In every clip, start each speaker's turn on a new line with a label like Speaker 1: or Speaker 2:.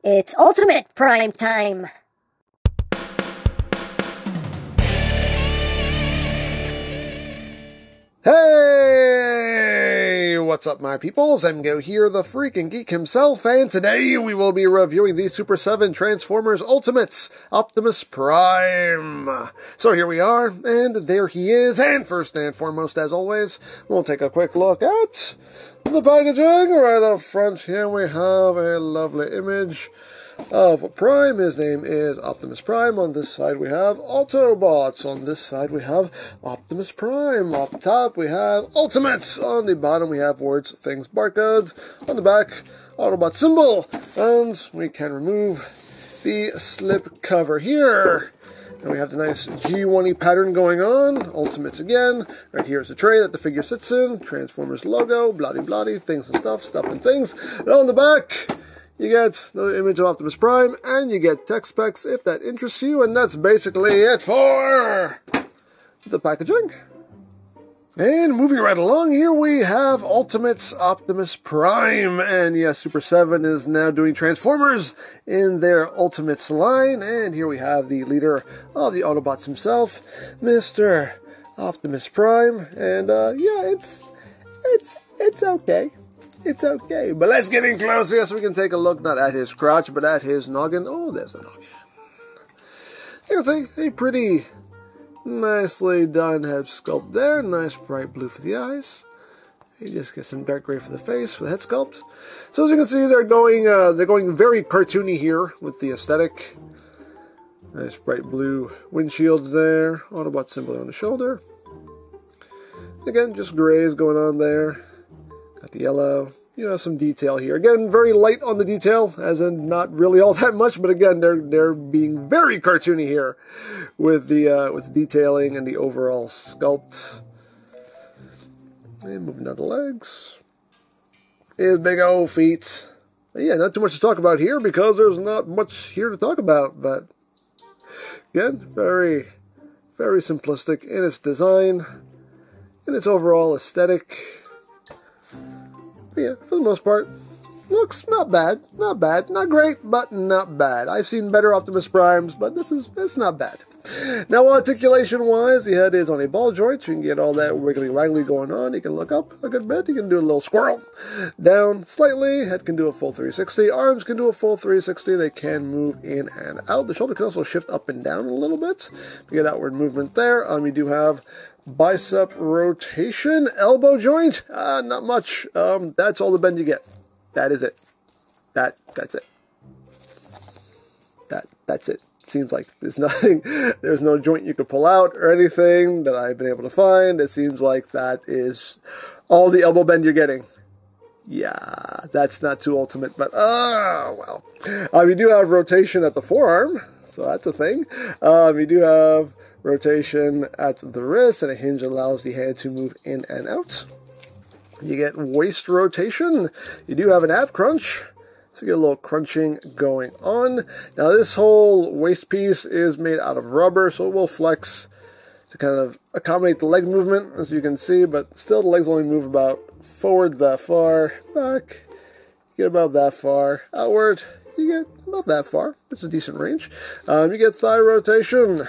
Speaker 1: It's ultimate prime time!
Speaker 2: Hey! What's up, my peoples? EmGo here, the freaking geek himself, and today we will be reviewing the Super 7 Transformers Ultimates, Optimus Prime. So here we are, and there he is, and first and foremost, as always, we'll take a quick look at the packaging. Right up front here we have a lovely image of Prime. His name is Optimus Prime. On this side we have Autobots. On this side we have Optimus Prime. Up top we have Ultimates. On the bottom we have words, things, barcodes. On the back, Autobot symbol. And we can remove the slip cover here. And we have the nice G1-y pattern going on. Ultimates again. Right here is the tray that the figure sits in. Transformers logo, bloody, things and stuff and things. And on the back, you get another image of Optimus Prime, and you get tech specs if that interests you, and that's basically it for the packaging. And moving right along, here we have Ultimates Optimus Prime, and yes, Super 7 is now doing Transformers in their Ultimates line, and here we have the leader of the Autobots himself, Mr. Optimus Prime, and yeah, it's okay. It's okay, but let's get in close here so we can take a look not at his crotch, but at his noggin. Oh, there's the noggin. You can see a pretty nicely done head sculpt there. Nice bright blue for the eyes. You just get some dark gray for the face, for the head sculpt. So as you can see, they're going very cartoony here with the aesthetic. Nice bright blue windshields there. Autobot symbol on the shoulder. Again, just grays going on there. Got the yellow. You have some detail here. Again, very light on the detail, as in not really all that much, but again, they're being very cartoony here with the detailing and the overall sculpt. And moving down the legs. His big old feet. Yeah, not too much to talk about here because there's not much here to talk about, but again, very, very simplistic in its design, in its overall aesthetic. Yeah, for the most part, looks not bad, not great, but not bad. I've seen better Optimus Primes, but it's not bad. Now, articulation-wise, the head is on a ball joint, so you can get all that wiggly-waggly going on. You can look up a good bit, you can do a little squirrel. Down slightly, head can do a full 360, arms can do a full 360, they can move in and out. The shoulder can also shift up and down a little bit. You get outward movement there. You do have bicep rotation, elbow joint, not much. That's all the bend you get. That is it. That's it. That's it. Seems like there's nothing, there's no joint you could pull out or anything that I've been able to find. It seems like that is all the elbow bend you're getting. Yeah, that's not too ultimate, but well. You do have rotation at the forearm, so that's a thing. You do have rotation at the wrist, and a hinge allows the hand to move in and out. You get waist rotation. You do have an ab crunch, so you get a little crunching going on. Now this whole waist piece is made out of rubber, so it will flex to kind of accommodate the leg movement, as you can see, but still the legs only move about forward that far, back, you get about that far, outward, you get about that far, which is a decent range. You get thigh rotation.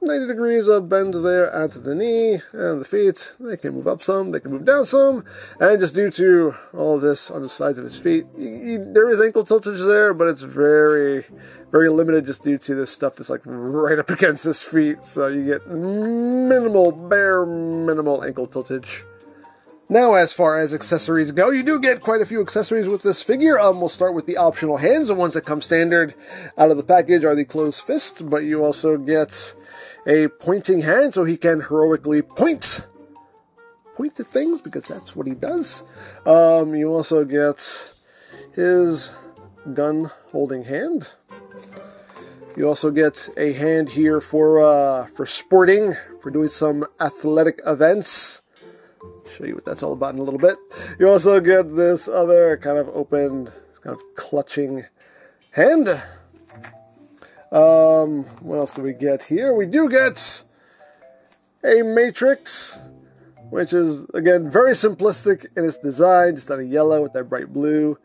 Speaker 2: 90 degrees of bend there onto the knee, and the feet, they can move up some, they can move down some, and just due to all of this on the sides of his feet, there is ankle tiltage there, but it's very, very limited just due to this stuff that's like right up against his feet, so you get bare minimal ankle tiltage. Now, as far as accessories go, you do get quite a few accessories with this figure. We'll start with the optional hands. The ones that come standard out of the package are the closed fist, but you also get a pointing hand, so he can heroically point to things, because that's what he does. You also get his gun-holding hand. You also get a hand here for sporting, for doing some athletic events. Show you what that's all about in a little bit. You also get this other kind of open, kind of clutching hand. What else do we get here? We do get a matrix, which is, again, very simplistic in its design, just on a yellow with that bright blue.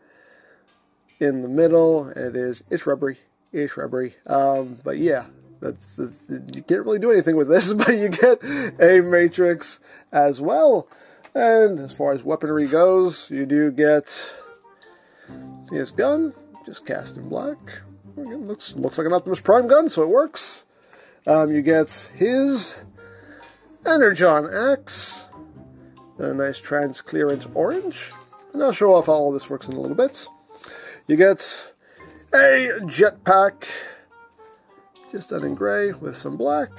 Speaker 2: in the middle, and it's rubbery. It's rubbery. But yeah, that's you can't really do anything with this, but you get a matrix as well. And as far as weaponry goes, you do get his gun, just cast in black. Again, looks like an Optimus Prime gun, so it works. You get his Energon axe, a nice transparent orange. And I'll show off how all this works in a little bit. You get a jetpack, just done in gray with some black.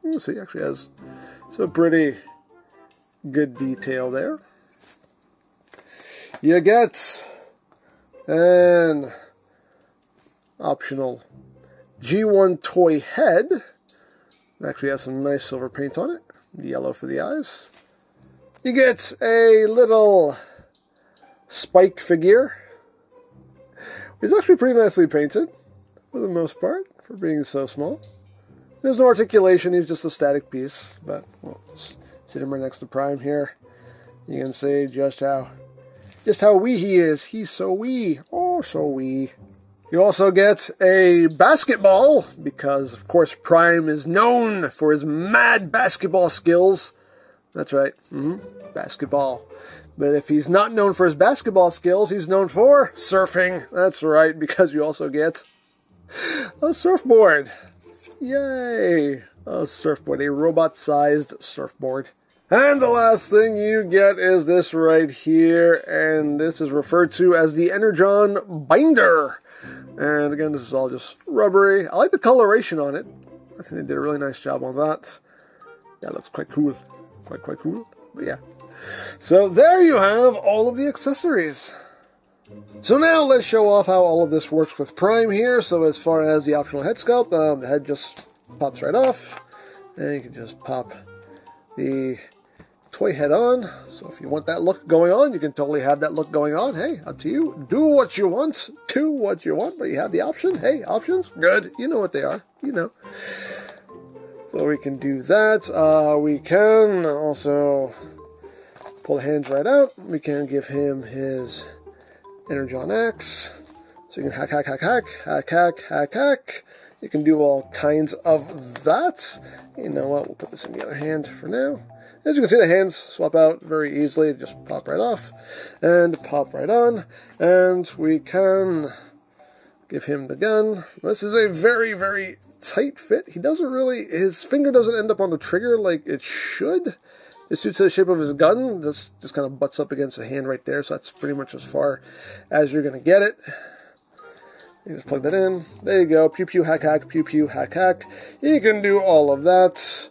Speaker 2: You see, actually has some pretty good detail there. You get an optional G1 toy head. It actually has some nice silver paint on it, yellow for the eyes. You get a little Spike figure. It's actually pretty nicely painted, for the most part, for being so small. There's no articulation, he's just a static piece, but we'll sit him right next to Prime here. You can see just how wee he is. He's so wee. Oh, so wee. You also get a basketball, because, of course, Prime is known for his mad basketball skills. That's right, basketball. But if he's not known for his basketball skills, he's known for surfing. That's right, because you also get a surfboard. Yay! A surfboard, a robot-sized surfboard. And the last thing you get is this right here, and this is referred to as the Energon Binder. And again, this is all just rubbery. I like the coloration on it. I think they did a really nice job on that. That looks quite cool. Quite cool. But yeah. So there you have all of the accessories. So now let's show off how all of this works with Prime here. So as far as the optional head sculpt, the head just pops right off. And you can just pop the toy head on. So if you want that look going on, you can totally have that look going on. Hey, up to you. Do what you want. Do what you want, but you have the option. Hey, options? Good. You know what they are. You know. So we can do that. We can also pull the hands right out. We can give him his Energon axe. So you can hack, hack, hack, hack, hack, hack, hack, hack. You can do all kinds of that. You know what? We'll put this in the other hand for now. As you can see, the hands swap out very easily. Just pop right off and pop right on. And we can give him the gun. This is a very, very tight fit. He doesn't really, his finger doesn't end up on the trigger like it should. It's due to the shape of his gun. This just kind of butts up against the hand right there. So that's pretty much as far as you're going to get it. You just plug that in. There you go. Pew pew hack hack. Pew pew hack hack. You can do all of that.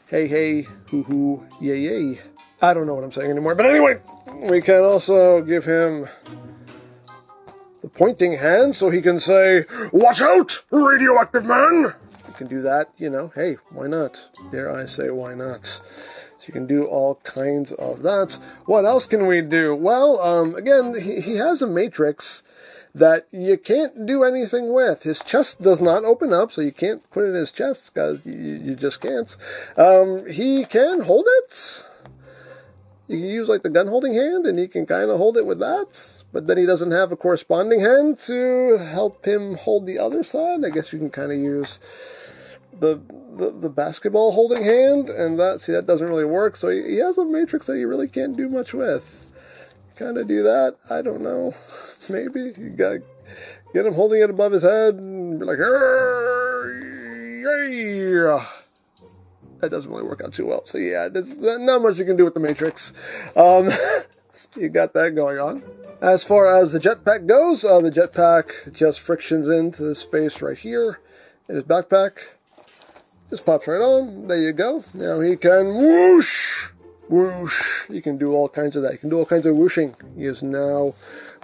Speaker 2: Hey, hey, hoo, hoo, yay, yay. I don't know what I'm saying anymore. But anyway, we can also give him the pointing hand so he can say, "Watch out, radioactive man!" You can do that, you know. Hey, why not? Dare I say, why not? So you can do all kinds of that. What else can we do? Well, again, he has a matrix that you can't do anything with. His chest does not open up, so you can't put it in his chest, because you just can't. He can hold it. You can use, like, the gun-holding hand, and he can kind of hold it with that. But then he doesn't have a corresponding hand to help him hold the other side. I guess you can kind of use the basketball holding hand, and that doesn't really work. So he has a matrix that you really can't do much with. Kind of do that, I don't know. Maybe you gotta get him holding it above his head and be like, yeah. That doesn't really work out too well. So yeah, there's not much you can do with the matrix. You got that going on. As far as the jetpack goes, the jetpack just frictions into the space right here in his backpack. Just pops right on. There you go. Now he can whoosh. Whoosh. You can do all kinds of that. You can do all kinds of whooshing. He is now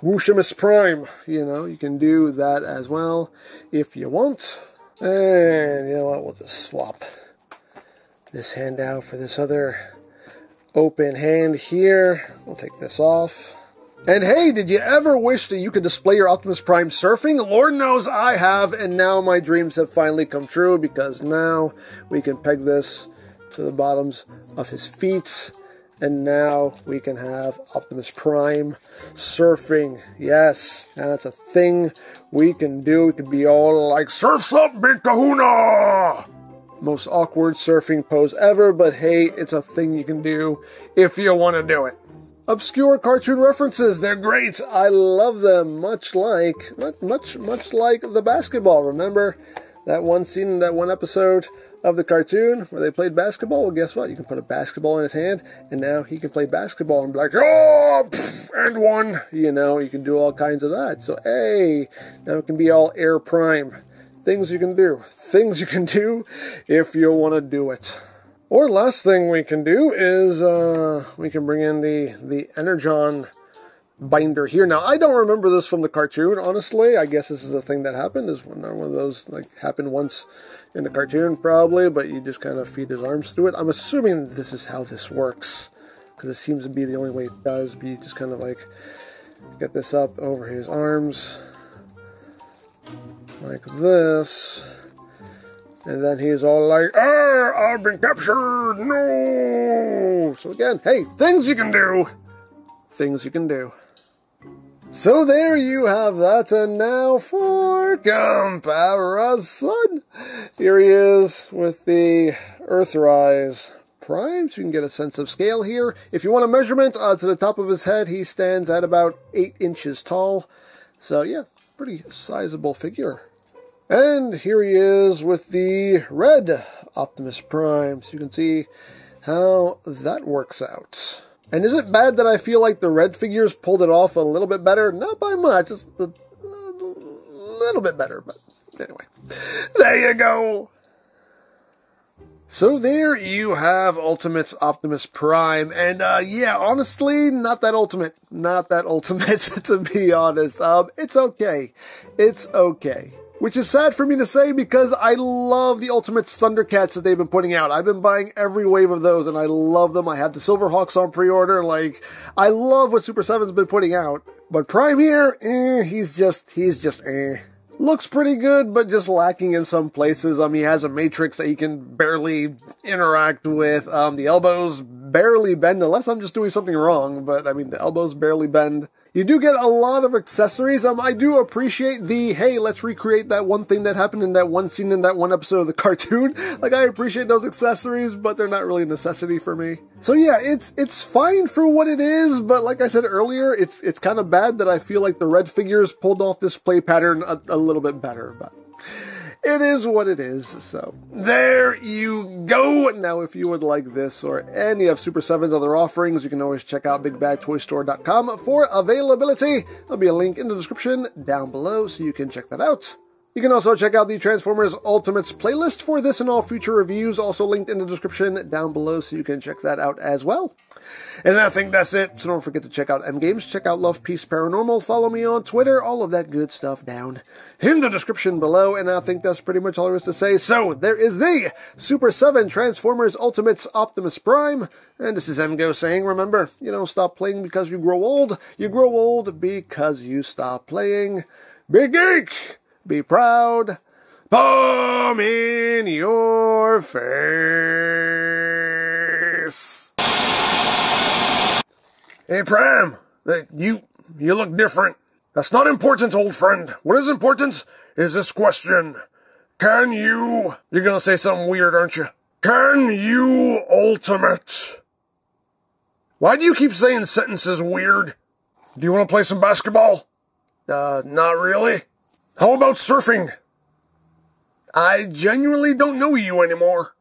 Speaker 2: Whooshimus Prime. You know, you can do that as well if you want. And you know what? We'll just swap this hand out for this other open hand here. We'll take this off. And hey, did you ever wish that you could display your Optimus Prime surfing? Lord knows I have, and now my dreams have finally come true, because now we can peg this to the bottoms of his feet, And now we can have Optimus Prime surfing. Yes, that's a thing we can do. We can be all like, surf's up, big kahuna! Most awkward surfing pose ever, but hey, it's a thing you can do if you want to do it. Obscure cartoon references, they're great. I love them, much like the basketball. Remember that one scene in that one episode of the cartoon where they played basketball? Well, guess what? You can put a basketball in his hand, and now he can play basketball and be like, oh, and one. You know, you can do all kinds of that. So, hey, now it can be all Air Prime. Things you can do. Things you can do if you want to do it. Or last thing we can do is we can bring in the Energon Binder here. Now, I don't remember this from the cartoon, honestly. I guess this is a thing that happened. This is one of those, like, happened once in the cartoon, probably, but you just kind of feed his arms through it. I'm assuming this is how this works, because it seems to be the only way it does, but you just kind of, like, get this up over his arms, like this, and then he's all like, I've been captured, no! So again, hey, things you can do! Things you can do. So there you have that, and now for comparison. Here he is with the Earthrise Prime, so you can get a sense of scale here. If you want a measurement, to the top of his head, he stands at about 8 inches tall. So yeah, pretty sizable figure. And here he is with the red Optimus Prime, so you can see how that works out. And is it bad that I feel like the red figures pulled it off a little bit better? Not by much, just a little bit better, but anyway. There you go! So there you have Ultimate's Optimus Prime, and yeah, honestly, not that ultimate. Not that ultimate, to be honest. It's okay. It's okay. Which is sad for me to say because I love the Ultimates Thundercats that they've been putting out. I've been buying every wave of those and I love them. I have the Silverhawks on pre-order. Like, I love what Super 7's been putting out. But Prime here, he's just looks pretty good, but just lacking in some places. He has a matrix that he can barely interact with. The elbows barely bend, unless I'm just doing something wrong. But, I mean, the elbows barely bend. You do get a lot of accessories. I do appreciate the, hey, let's recreate that one thing that happened in that one scene in that one episode of the cartoon. Like, I appreciate those accessories, but they're not really a necessity for me. So yeah, it's fine for what it is, but like I said earlier, it's kind of bad that I feel like the red figures pulled off this play pattern a little bit better, but it is what it is, so there you go. Now, if you would like this or any of Super 7's other offerings, you can always check out BigBadToyStore.com for availability. There'll be a link in the description down below, so you can check that out. You can also check out the Transformers Ultimates playlist for this and all future reviews, also linked in the description down below, so you can check that out as well. And I think that's it, so don't forget to check out EmGo's, check out Love, Peace, Paranormal, follow me on Twitter, all of that good stuff down in the description below, and I think that's pretty much all there is to say. So, there is the Super 7 Transformers Ultimates Optimus Prime, and this is EmGo saying, remember, you don't stop playing because you grow old because you stop playing. Be geek! Be proud. Palm in your face. Hey, Prime, you look different. That's not important, old friend. What is important is this question. You're gonna say something weird, aren't you? Can you ultimate? Why do you keep saying sentences weird? Do you want to play some basketball? Not really. How about surfing? I genuinely don't know you anymore.